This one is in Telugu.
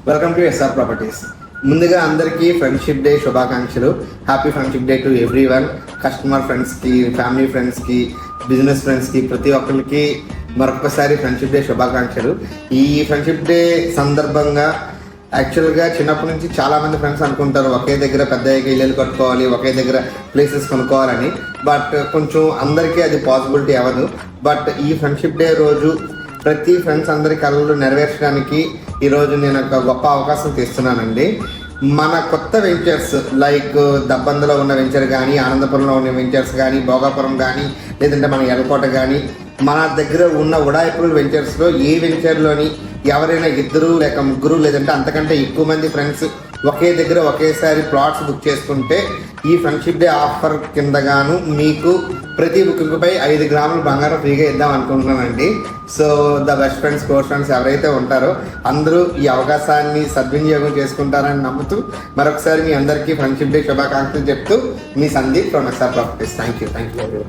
Welcome to SR properties. ముందుగా అందరికీ ఫ్రెండ్షిప్ డే శుభాకాంక్షలు. Happy friendship day to everyone. Customer ఫ్రెండ్స్కి, ఫ్యామిలీ ఫ్రెండ్స్కి, బిజినెస్ ఫ్రెండ్స్కి, ప్రతి ఒక్కరికి మరొకసారి ఫ్రెండ్షిప్ డే శుభాకాంక్షలు. ఈ ఫ్రెండ్షిప్ డే సందర్భంగా యాక్చువల్గా చిన్నప్పటి నుంచి చాలామంది ఫ్రెండ్స్ అనుకుంటారు ఒకే దగ్గర పెద్ద ఇల్లు కట్టుకోవాలి, ఒకే దగ్గర ప్లేసెస్ కొనుక్కోవాలని. బట్ కొంచెం అందరికీ అది పాసిబిలిటీ అవ్వదు. బట్ ఈ ఫ్రెండ్షిప్ డే రోజు ప్రతి ఫ్రెండ్స్ అందరి కళలు నెరవేర్చడానికి ఈరోజు నేను ఒక గొప్ప అవకాశం తీస్తున్నానండి. మన కొత్త వెంచర్స్ లైక్ దబ్బందులో ఉన్న వెంచర్ కానీ, ఆనందపురంలో ఉన్న వెంచర్స్ కానీ, భోగాపురం కానీ, లేదంటే మన ఎలకోట కానీ, మన దగ్గర ఉన్న ఉడాయిపూర్ వెంచర్స్లో ఏ వెంచర్లోని ఎవరైనా ఇద్దరు లేక ముగ్గురు లేదంటే అంతకంటే ఎక్కువ మంది ఫ్రెండ్స్ ఒకే దగ్గర ఒకేసారి ప్లాట్స్ బుక్ చేసుకుంటే ఈ ఫ్రెండ్షిప్ డే ఆఫర్ కిందగాను మీకు ప్రతి బుకింగ్పై 5 గ్రాములు బంగారం ఫ్రీగా ఇద్దాం అనుకుంటున్నానండి. So the best friends, close friends ఎవరైతే ఉంటారో అందరూ ఈ అవకాశాన్ని సద్వినియోగం చేసుకుంటారని నమ్ముతూ మరొకసారి మీ అందరికీ ఫ్రెండ్షిప్ డే శుభాకాంక్షలు చెప్తూ మీ Sandeep from SR properties. Thank you.